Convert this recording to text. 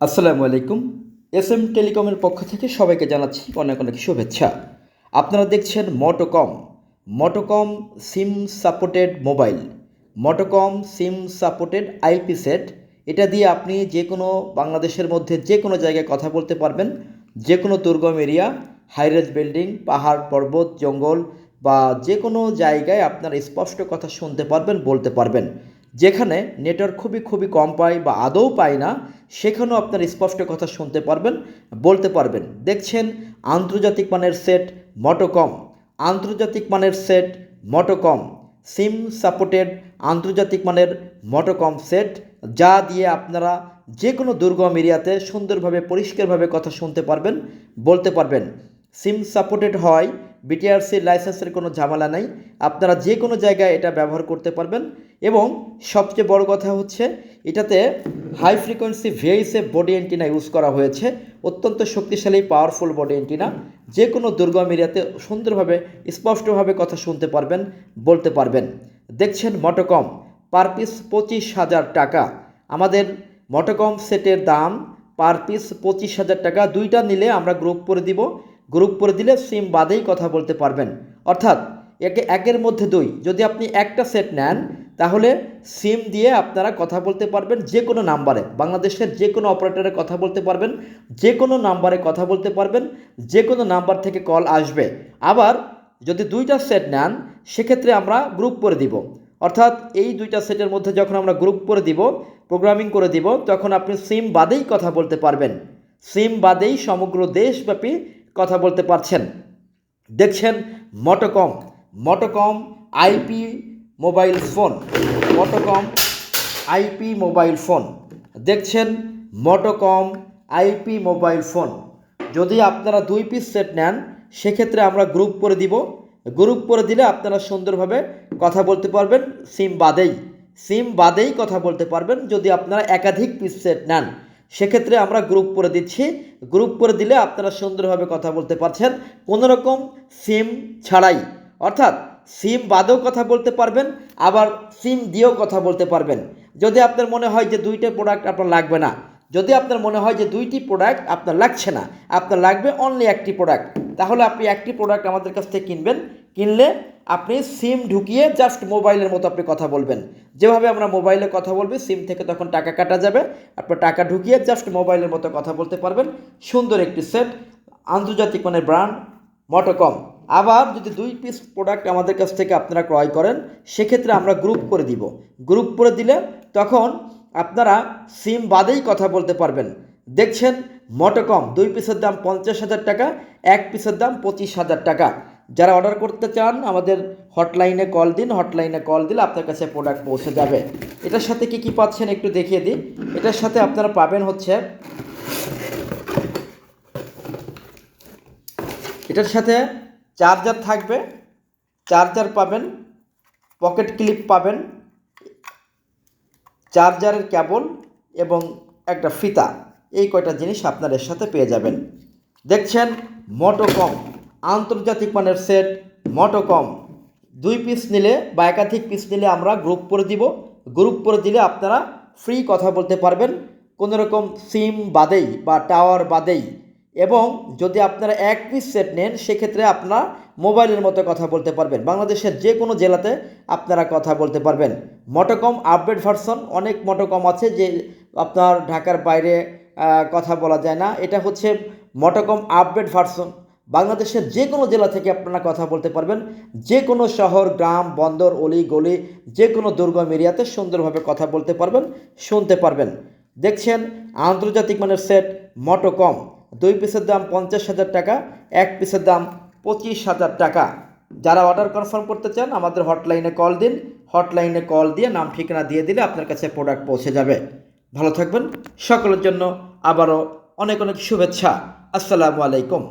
আসসালামু আলাইকুম। এসএম টেলিকমের পক্ষ থেকে সবাইকে জানাচ্ছি অনেক অনেক শুভেচ্ছা। আপনারা দেখছেন মোটোকম। মোটোকম SIM supported mobile, মোটোকম SIM supported IP set. এটা দিয়ে আপনি যে কোনো বাংলাদেশের মধ্যে যে কোনো জায়গায় কথা বলতে পারবেন। যে কোনো দুর্গম এরিয়া, হাইরেজ বিল্ডিং, পাহাড় পর্বত জঙ্গল বা যে কোনো জায়গায় আপনার স্পষ্ট কথা শুনতে পারবেন, বলতে পারবেন। যেখানে নেটওয়ার্ক খুবই কম পায় বা আদৌ পায় না, সেখানেও আপনার স্পষ্ট কথা শুনতে পারবেন, বলতে পারবেন। দেখছেন আন্তর্জাতিক মানের সেট মোটোকম, আন্তর্জাতিক মানের সেট মোটোকম, সিম সাপোর্টেড আন্তর্জাতিক মানের মোটোকম সেট, যা দিয়ে আপনারা যে কোনো দুর্গম এরিয়াতে সুন্দরভাবে পরিষ্কারভাবে কথা শুনতে পারবেন, বলতে পারবেন। সিম সাপোর্টেড হয়, বিটিআরসি লাইসেন্সের কোনো ঝামেলা নাই। আপনারা যে কোনো জায়গায় এটা ব্যবহার করতে পারবেন। এবং সবচেয়ে বড় কথা হচ্ছে এটাতে high frequency VHF body antenna use করা হয়েছে। অত্যন্ত শক্তিশালী পাওয়ারফুল বডি অ্যান্টিনা। যে কোনো দুর্গম এরিয়াতে সুন্দরভাবে স্পষ্টভাবে কথা শুনতে পারবেন, বলতে পারবেন। দেখছেন মোটোকম, পার পিস 25,000 টাকা। আমাদের মোটোকম সেটের দাম পার পিস 25,000 টাকা। দুইটা নিলে আমরা গ্রুপ করে দিব। গ্রুপ করে দিলে সিম বাদেই কথা বলতে পারবেন। অর্থাৎ একের মধ্যে দুই। যদি আপনি একটা সেট নেন তাহলে সিম দিয়ে আপনারা কথা বলতে পারবেন যে কোনো নাম্বারে, বাংলাদেশের যে কোনো অপারেটরে কথা বলতে পারবেন, যে কোনো নাম্বারে কথা বলতে পারবেন, যে কোনো নাম্বার থেকে কল আসবে। আবার যদি দুইটা সেট নেন সেক্ষেত্রে আমরা গ্রুপ করে দিব। অর্থাৎ এই দুইটা সেটের মধ্যে যখন আমরা গ্রুপ করে দিব, প্রোগ্রামিং করে দিব, তখন আপনি সিম বাদেই কথা বলতে পারবেন। সিম বাদেই সমগ্র দেশব্যাপী কথা বলতে পারছেন। দেখছেন মোটোকম, মোটোকম IP mobile phone, মোটোকম IP mobile phone. দেখছেন মোটোকম আইপি মোবাইল ফোন। যদি আপনারা 2 পিস সেট নেন সেক্ষেত্রে আমরা গ্রুপ করে দিব। গ্রুপ করে দিলে আপনারা সুন্দরভাবে কথা বলতে পারবেন সিম বাদেই। সিম বাদেই কথা বলতে পারবেন। যদি আপনারা একাধিক পিস সেট নেন সেক্ষেত্রে আমরা গ্রুপ করে দিচ্ছি। গ্রুপ করে দিলে আপনারা সুন্দরভাবে কথা বলতে পারছেন কোনো রকম সিম ছাড়াই। অর্থাৎ সিম বাদেও কথা বলতে পারবেন, আবার সিম দিয়েও কথা বলতে পারবেন। যদি আপনার মনে হয় যে দুইটা প্রোডাক্ট আপনার লাগবে না, যদি আপনার মনে হয় যে দুইটি প্রোডাক্ট আপনার লাগছে না, আপনার লাগবে অনলি একটি প্রোডাক্ট, তাহলে আপনি একটি প্রোডাক্ট আমাদের কাছ থেকে কিনবেন। কিনলে আপনি সিম ঢুকিয়ে জাস্ট মোবাইলের মতো আপনি কথা বলবেন। যেভাবে আমরা মোবাইলে কথা বলবি, সিম থেকে তখন টাকা কাটা যাবে, আপনার টাকা ঢুকিয়ে জাস্ট মোবাইলের মতো কথা বলতে পারবেন। সুন্দর একটি সেট, আন্তর্জাতিক মানের ব্র্যান্ড মোটোকম। আবার যদি 2 পিস প্রোডাক্ট আমাদের কাছ থেকে আপনারা ক্রয় করেন সেক্ষেত্রে আমরা গ্রুপ করে দিব। গ্রুপ করে দিলে তখন আপনারা সিম বাদেই কথা বলতে পারবেন। দেখছেন মোটোকম, 2 পিসের দাম 50,000 টাকা, 1 পিসের দাম 25,000 টাকা। যারা অর্ডার করতে চান আমাদের হটলাইনে কল দিন। হটলাইনে কল দিলে আপনার কাছে প্রোডাক্ট পৌঁছে যাবে। এটার সাথে কি পাচ্ছেন একটু দেখিয়ে দিই। এটার সাথে আপনারা পাবেন হচ্ছে, এটার সাথে চার্জার থাকবে, চার্জার পাবেন, পকেট ক্লিপ পাবেন, চার্জারের কেবল এবং একটা ফিতা। এই কয়টা জিনিস আপনার এর সাথে পেয়ে যাবেন। দেখছেন মোটোকম আন্তর্জাতিক মানের সেট মোটোকম। 2 পিস নিলে বা একাধিক পিস নিলে আমরা গ্রুপ করে দিব। গ্রুপ করে দিলে আপনারা ফ্রি কথা বলতে পারবেন কোনো রকম সিম বাদেই বা টাওয়ার বাদেই। এবং যদি আপনারা 1 পিস সেট নেন সেক্ষেত্রে আপনারা মোবাইলের মতো কথা বলতে পারবেন। বাংলাদেশের যে কোনো জেলাতে আপনারা কথা বলতে পারবেন। মোটোকম আপডেট ভার্সন, অনেক মোটোকম আছে যে আপনার ঢাকার বাইরে কথা বলা যায় না। এটা হচ্ছে মোটোকম আপডেট ভার্সন। বাংলাদেশের যে কোনো জেলা থেকে আপনারা কথা বলতে পারবেন। যে কোনো শহর, গ্রাম, বন্দর, অলি গলি, যে কোনো দুর্গম এরিয়াতে সুন্দরভাবে কথা বলতে পারবেন, শুনতে পারবেন। দেখছেন আন্তর্জাতিক মানের সেট মোটোকম। 2 পিসের দাম 50,000 টাকা, 1 পিসের দাম 25,000 টাকা। যারা অর্ডার কনফার্ম করতে চান আমাদের হটলাইনে কল দিন। হটলাইনে কল দিয়ে নাম ঠিকানা দিয়ে দিলে আপনার কাছে প্রোডাক্ট পৌঁছে যাবে। ভালো থাকবেন। সকলের জন্য আবারও অনেক অনেক শুভেচ্ছা। আসসালামু আলাইকুম।